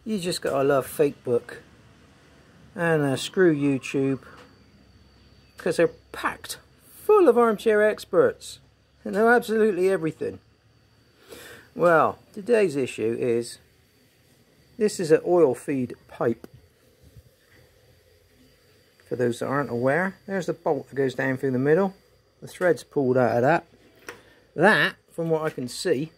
You just gotta love fakebook and screw YouTube, because they're packed full of armchair experts and know absolutely everything. Well, today's issue is, this is an oil feed pipe. For those that aren't aware, there's the bolt that goes down through the middle. The thread's pulled out of that. That, from what I can see,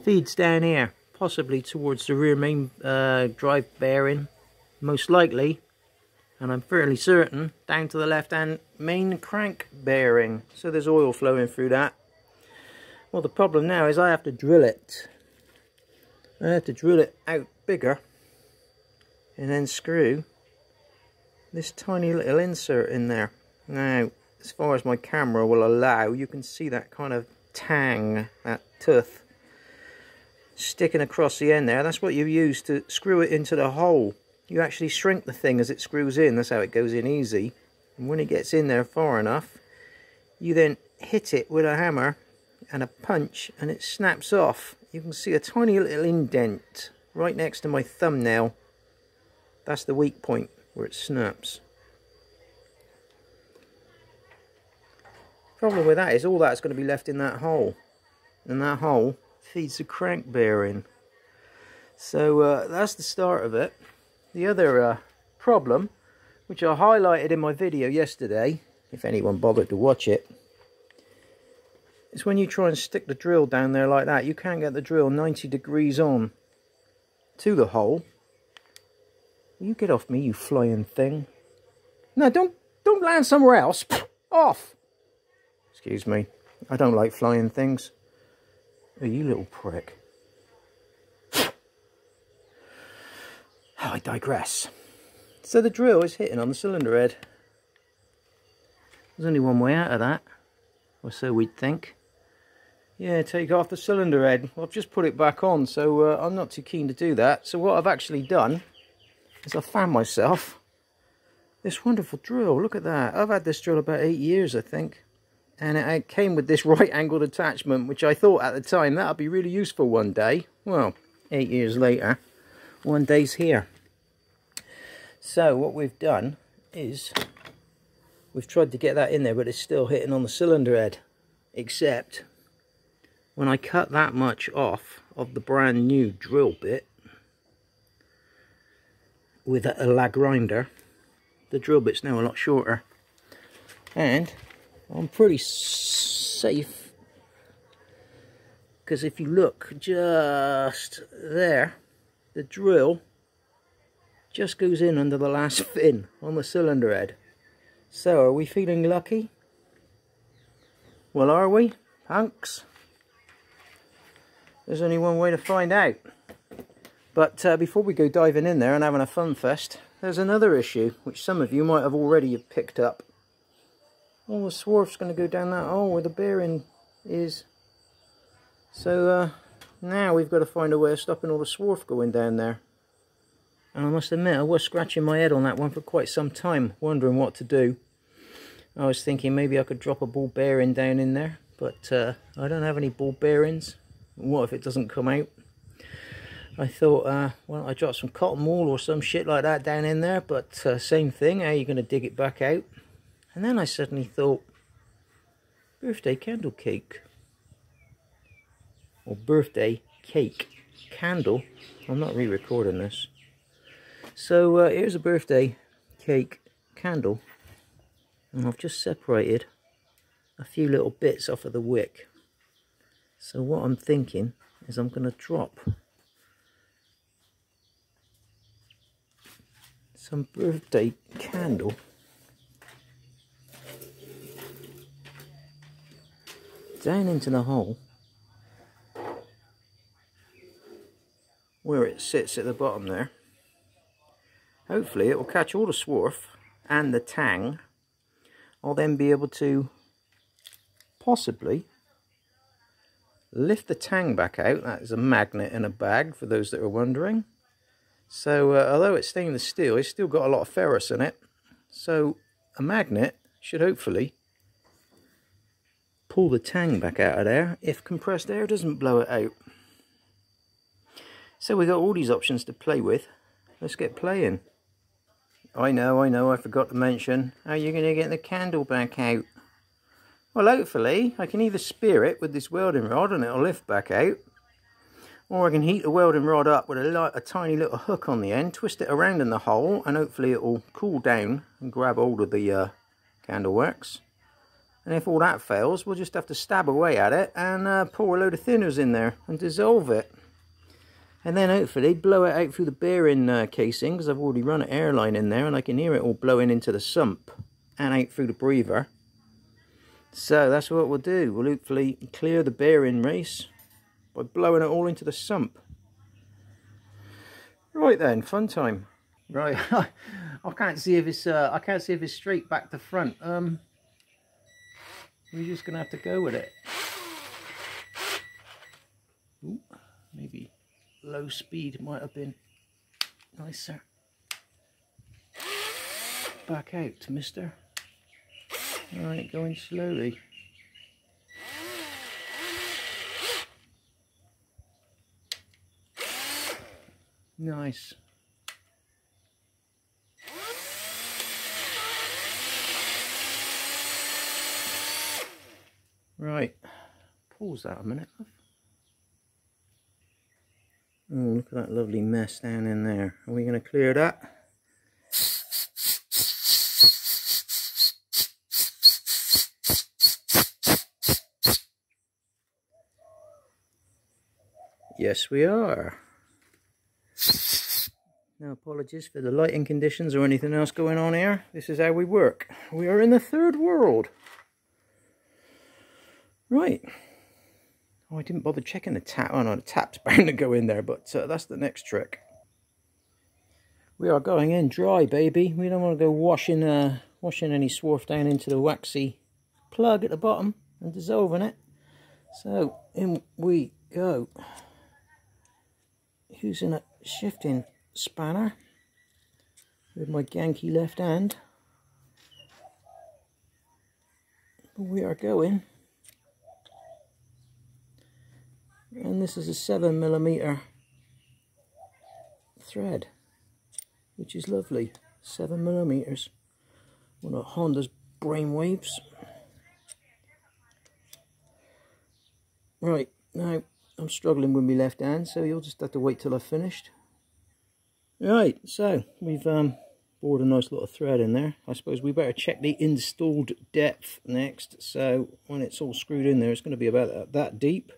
feeds down here, possibly towards the rear main drive bearing, most likely, and I'm fairly certain, down to the left hand main crank bearing. So there's oil flowing through that. Well, the problem now is I have to drill it. I have to drill it out bigger and then screw this tiny little insert in there. Now, as far as my camera will allow, you can see that kind of tang, that tooth sticking across the end there. That's what you use to screw it into the hole. You actually shrink the thing as it screws in. That's how it goes in easy. And when it gets in there far enough, you then hit it with a hammer and a punch and it snaps off. You can see a tiny little indent right next to my thumbnail. That's the weak point where it snaps. Problem with that is all that's going to be left in that hole, and that hole feeds the crank bearing. So that's the start of it. The other problem, which I highlighted in my video yesterday, if anyone bothered to watch it, is when you try and stick the drill down there like that, you can't get the drill 90 degrees on to the hole. You get off me, you flying thing. No, don't land somewhere else. Off! Excuse me. I don't like flying things. Oh, you little prick. I digress. So the drill is hitting on the cylinder head. There's only one way out of that, or so we'd think. Yeah, take off the cylinder head. Well, I've just put it back on, so I'm not too keen to do that. So what I've actually done is I found myself this wonderful drill. Look at that. I've had this drill about 8 years, I think. And it came with this right angled attachment, which I thought at the time that would be really useful one day. Well, 8 years later, one day's here. So what we've done is we've tried to get that in there, but it's still hitting on the cylinder head. Except when I cut that much off of the brand new drill bit with a lag grinder, the drill bit's now a lot shorter. And I'm pretty safe, because if you look just there, the drill just goes in under the last fin on the cylinder head. So are we feeling lucky? Well, are we, punks? There's only one way to find out. But before we go diving in there and having a fun fest, there's another issue which some of you might have already picked up. Oh, the swarf's going to go down that hole where the bearing is. So now we've got to find a way of stopping all the swarf going down there. And I must admit, I was scratching my head on that one for quite some time, wondering what to do. I was thinking maybe I could drop a ball bearing down in there, but I don't have any ball bearings. What if it doesn't come out? I thought, well, I dropped some cotton wool or some shit like that down in there, but same thing, how are you going to dig it back out? And then I suddenly thought, birthday candle cake. Or birthday cake candle. I'm not re-recording this. So here's a birthday cake candle. And I've just separated a few little bits off of the wick. So what I'm thinking is I'm going to drop some birthday candle down into the hole where it sits at the bottom there. Hopefully it will catch all the swarf and the tang. I'll then be able to possibly lift the tang back out. That is a magnet in a bag, for those that are wondering. So although it's stainless steel, it's still got a lot of ferrous in it. So a magnet should hopefully pull the tang back out of there if compressed air doesn't blow it out. So we got all these options to play with. Let's get playing. I know, I forgot to mention. How are you going to get the candle back out? Well, hopefully, I can either spear it with this welding rod and it'll lift back out. Or I can heat the welding rod up with a tiny little hook on the end, twist it around in the hole, and hopefully it will cool down and grab hold of the candle wax. And if all that fails, we'll just have to stab away at it and pour a load of thinners in there and dissolve it. And then hopefully blow it out through the bearing casing, because I've already run an airline in there and I can hear it all blowing into the sump and out through the breather. So that's what we'll do. We'll hopefully clear the bearing race by blowing it all into the sump. Right then, fun time. Right, I can't see if it's straight back to front. We're just gonna have to go with it. Ooh, maybe low speed might have been nicer. Back out, mister. Alright, going slowly. Nice. Right, pause that a minute. Oh, look at that lovely mess down in there. Are we going to clear that? Yes, we are. No apologies for the lighting conditions or anything else going on here. This is how we work. We are in the third world. Right. Oh, I didn't bother checking the tap. Oh no, the tap's bound to go in there, but that's the next trick. We are going in dry, baby. We don't want to go washing any swarf down into the waxy plug at the bottom and dissolving it. So in we go. Using a shifting spanner with my ganky left hand. We are going. And this is a 7mm thread, which is lovely. 7mm. One of Honda's brainwaves. Right, now I'm struggling with my left hand, so you'll just have to wait till I've finished. Right, so we've bored a nice little thread in there. I suppose we better check the installed depth next. So when it's all screwed in there, it's going to be about that deep.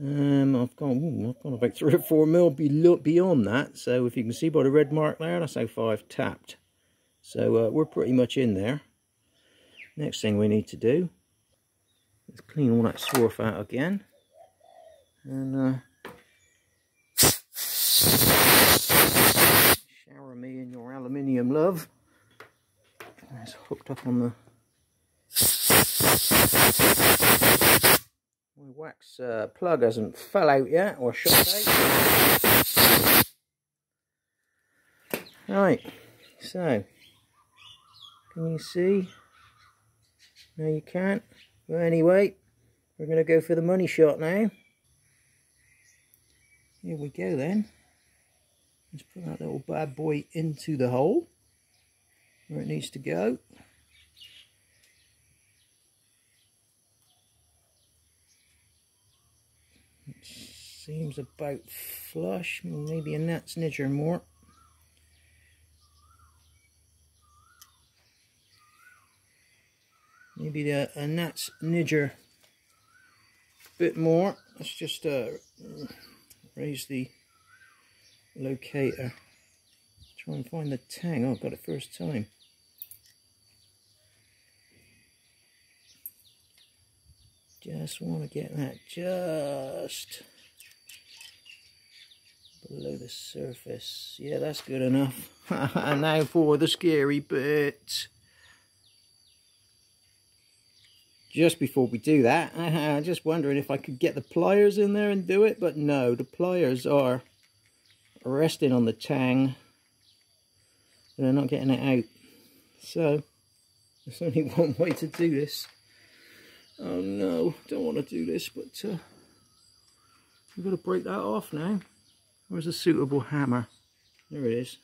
I've gone about 3 or 4 mil beyond that. So if you can see by the red mark there, that's how far I've tapped. So we're pretty much in there. Next thing we need to do is clean all that swarf out again. And shower me in your aluminium, love. It's hooked up on the my wax plug hasn't fell out yet or shot out. Right, so can you see? No, you can't. Well, anyway, we're going to go for the money shot now. Here we go then. Let's put that little bad boy into the hole where it needs to go. It seems about flush, maybe a gnat's nidger more. Maybe a gnat's nidger bit more. Let's just raise the locator. Try and find the tang. Oh, I've got it first time. Just want to get that just below the surface. Yeah, that's good enough. Now for the scary bit. Just before we do that, I'm just wondering if I could get the pliers in there and do it, but no, the pliers are resting on the tang. They're not getting it out. So, there's only one way to do this. Oh no, don't want to do this, but we've got to break that off now. Where's a suitable hammer? There it is.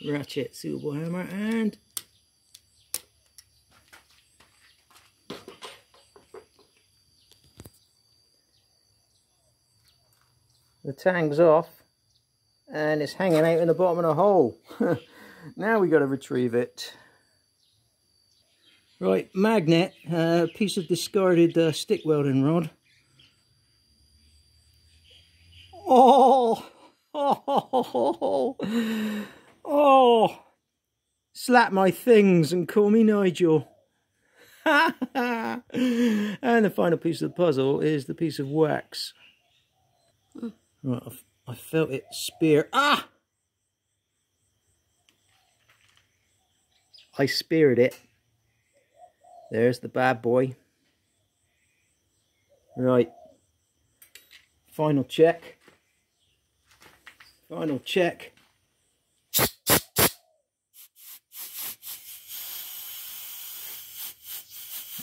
Ratchet, suitable hammer, and the tang's off and it's hanging out in the bottom of the hole. Now we got to retrieve it. Right, magnet, piece of discarded stick welding rod. Oh, oh, oh, slap my things and call me Nigel. And the final piece of the puzzle is the piece of wax. Right, I felt it spear. Ah! I speared it. There's the bad boy. Right. Final check. Final check.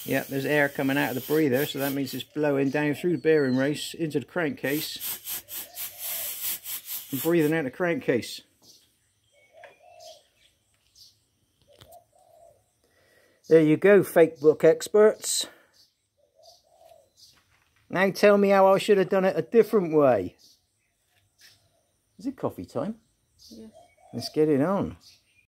Yep, there's air coming out of the breather, so that means it's blowing down through the bearing race into the crankcase and breathing out the crankcase. There you go, fake book experts. Now tell me how I should have done it a different way. Is it coffee time? Yes. Let's get it on.